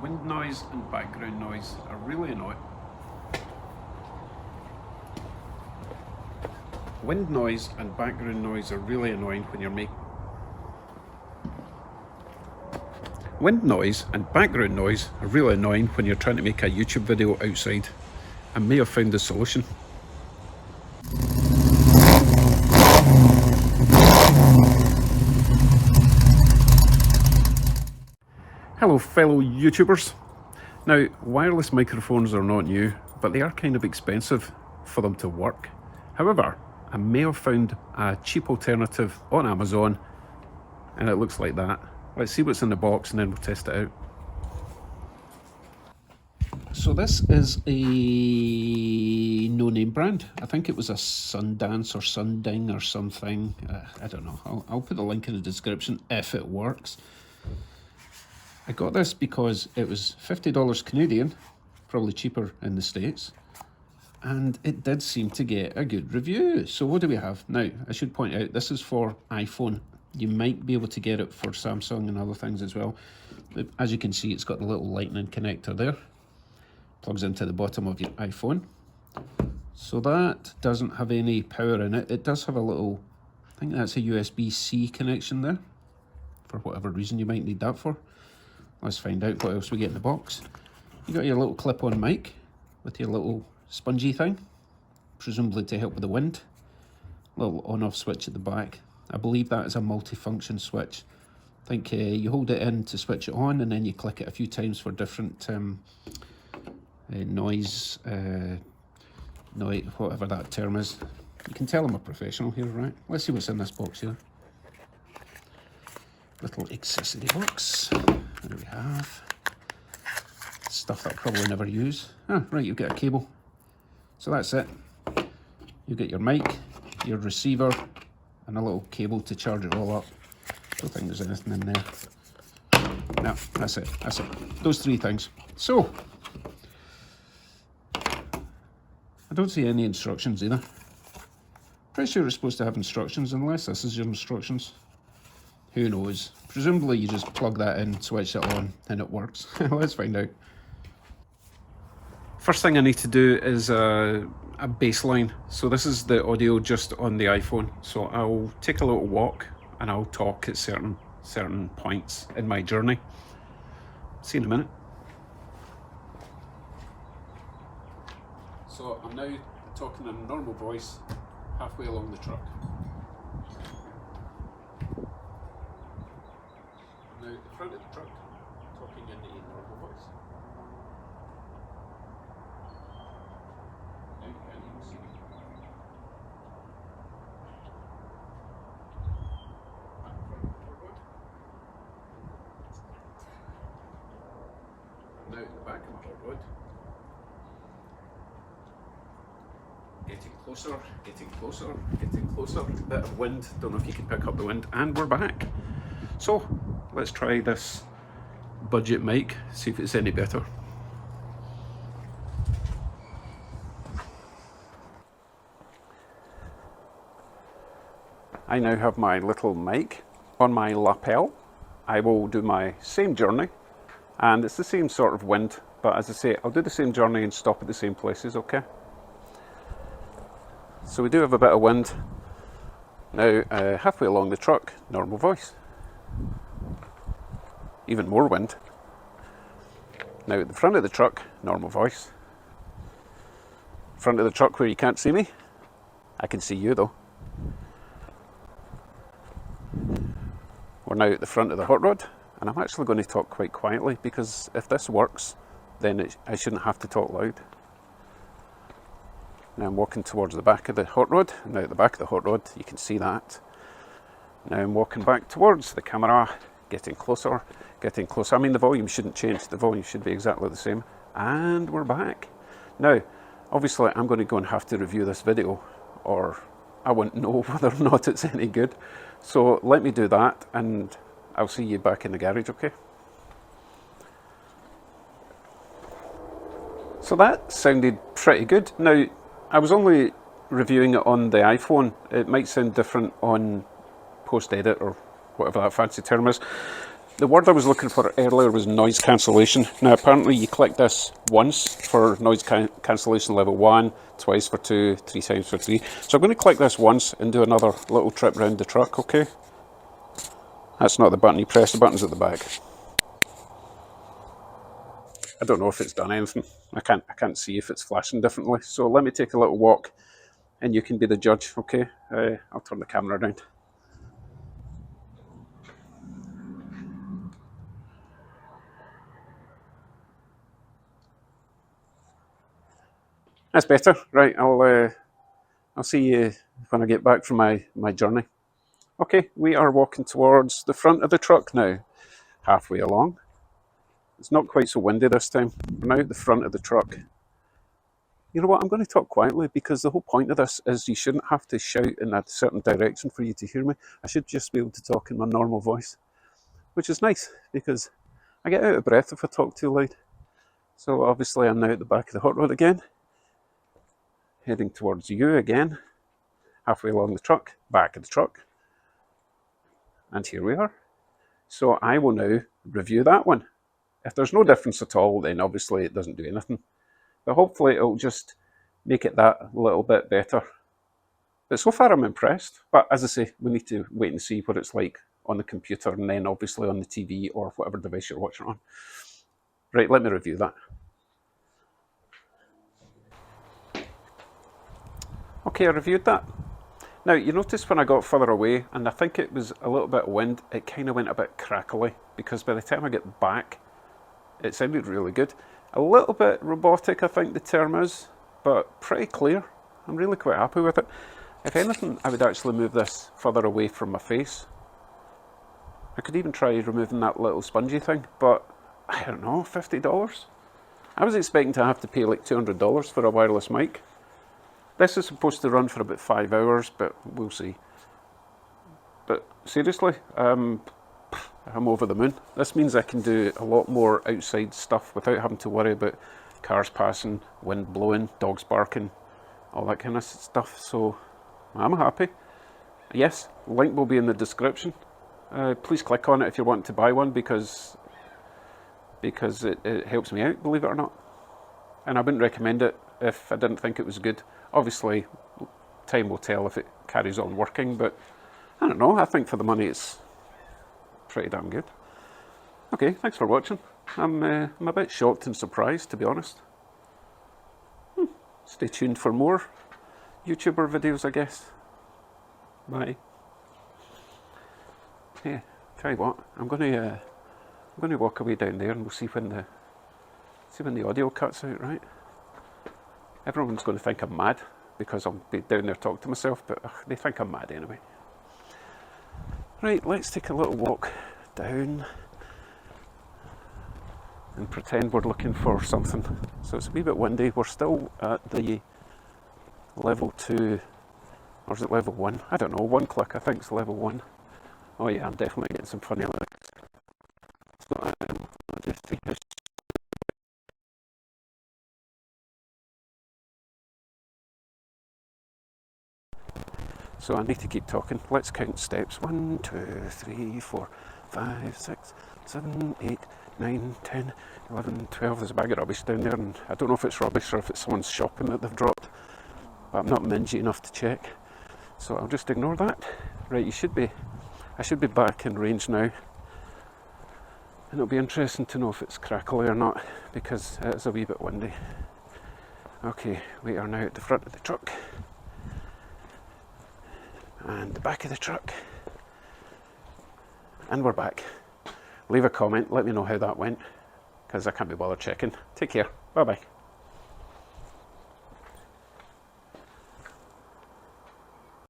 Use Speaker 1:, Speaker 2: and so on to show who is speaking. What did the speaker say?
Speaker 1: Wind noise and background noise are really annoying. Wind noise and background noise are really annoying when you're making. Wind noise and background noise are really annoying when you're trying to make a YouTube video outside. I may have found the solution. Hello fellow YouTubers. Now, wireless microphones are not new, but they are kind of expensive for them to work. However, I may have found a cheap alternative on Amazon, and it looks like that. Let's see what's in the box and then we'll test it out. So this is a no-name brand. I think it was a Sundance or Sunding or something. I don't know. I'll put the link in the description if it works. I got this because it was $50 Canadian, probably cheaper in the States, and it did seem to get a good review. So what do we have? Now, I should point out, this is for iPhone. You might be able to get it for Samsung and other things as well. But as you can see, it's got the little lightning connector there. Plugs into the bottom of your iPhone. So that doesn't have any power in it. It does have a little, I think that's a USB-C connection there, for whatever reason you might need that for. Let's find out what else we get in the box. You got your little clip-on mic with your little spongy thing, presumably to help with the wind. Little on-off switch at the back. I believe that is a multi-function switch. I think you hold it in to switch it on, and then you click it a few times for different noise, whatever that term is. You can tell I'm a professional here, right? Let's see what's in this box here. Little accessory box. There we have stuff that I'll probably never use. Ah, right, you get a cable. So that's it. You get your mic, your receiver, and a little cable to charge it all up. Don't think there's anything in there. No, that's it. That's it. Those three things. So, I don't see any instructions either. Pretty sure it's supposed to have instructions, unless this is your instructions. Who knows? Presumably you just plug that in, switch it on, and it works. Let's find out. First thing I need to do is a baseline. So this is the audio just on the iPhone. So I'll take a little walk and I'll talk at certain points in my journey. See you in a minute. So I'm now talking in a normal voice halfway along the truck. Now the front of the truck, talking in a normal voice. Now you can't even see me. Now at the back of my hot rod. Getting closer, getting closer, getting closer. Bit of wind, don't know if you can pick up the wind, and we're back. So, let's try this budget mic, see if it's any better. I now have my little mic on my lapel. I will do my same journey, and it's the same sort of wind, but as I say, I'll do the same journey and stop at the same places, okay? So we do have a bit of wind. Now, halfway along the truck, normal voice. Even more wind. Now at the front of the truck, normal voice. Front of the truck where you can't see me. I can see you though. We're now at the front of the hot rod, and I'm actually going to talk quite quietly because if this works, then I shouldn't have to talk loud. Now I'm walking towards the back of the hot rod. Now at the back of the hot rod, you can see that. Now I'm walking back towards the camera, getting closer, getting closer. I mean, the volume shouldn't change. The volume should be exactly the same. And we're back. Now, obviously, I'm going to go and have to review this video, or I won't know whether or not it's any good. So let me do that, and I'll see you back in the garage, okay? So that sounded pretty good. Now, I was only reviewing it on the iPhone. It might sound different on post-edit or whatever that fancy term is. The word I was looking for earlier was noise cancellation. Now apparently you click this once for noise cancellation level 1, twice for 2, 3 times for 3. So I'm going to click this once and do another little trip around the truck, okay? That's not the button you press, the button's at the back. I don't know if it's done anything. I can't see if it's flashing differently. So let me take a little walk and you can be the judge, okay? I'll turn the camera around. That's better. Right, I'll see you when I get back from my journey. Okay, we are walking towards the front of the truck now, halfway along. It's not quite so windy this time. We're now at the front of the truck. You know what, I'm going to talk quietly because the whole point of this is you shouldn't have to shout in a certain direction for you to hear me. I should just be able to talk in my normal voice, which is nice because I get out of breath if I talk too loud. So obviously I'm now at the back of the hot rod again, heading towards you again, halfway along the truck, back of the truck. And here we are. So I will now review that one. If there's no difference at all, then obviously it doesn't do anything. But hopefully it'll just make it that little bit better. But so far I'm impressed. But as I say, we need to wait and see what it's like on the computer and then obviously on the TV or whatever device you're watching on. Right, let me review that. Okay, I reviewed that. Now, you notice when I got further away, and I think it was a little bit of wind, it kind of went a bit crackly, because by the time I get back, it sounded really good. A little bit robotic, I think the term is, but pretty clear. I'm really quite happy with it. If anything, I would actually move this further away from my face. I could even try removing that little spongy thing, but I don't know, $50? I was expecting to have to pay like $200 for a wireless mic. This is supposed to run for about 5 hours, but we'll see. But seriously, I'm over the moon. This means I can do a lot more outside stuff without having to worry about cars passing, wind blowing, dogs barking, all that kind of stuff. So I'm happy. Yes, link will be in the description. Please click on it if you want to buy one because it helps me out, believe it or not. And I wouldn't recommend it if I didn't think it was good. Obviously, time will tell if it carries on working, but I don't know, I think for the money it's pretty damn good. Okay, thanks for watching. I'm a bit shocked and surprised, to be honest. Stay tuned for more YouTuber videos, I guess. Bye. Yeah, tell you what, I'm going to walk away down there and we'll see when the audio cuts out, right? Everyone's going to think I'm mad because I'll be down there talking to myself, but they think I'm mad anyway. Right, let's take a little walk down and pretend we're looking for something. So it's a wee bit windy. We're still at the level 2, or is it level 1? I don't know, one click, I think it's level 1. Oh yeah, I'm definitely getting some funny looks. So I'll just take this. So I need to keep talking. Let's count steps. 1, 2, 3, 4, 5, 6, 7, 8, 9, 10, 11, 12. There's a bag of rubbish down there, and I don't know if it's rubbish or if it's someone's shopping that they've dropped. But I'm not mingy enough to check. So I'll just ignore that. Right, I should be back in range now. And it'll be interesting to know if it's crackly or not, because it is a wee bit windy. Okay, we are now at the front of the truck. And the back of the truck, and we're back. Leave a comment, let me know how that went, because I can't be bothered checking. Take care, bye bye.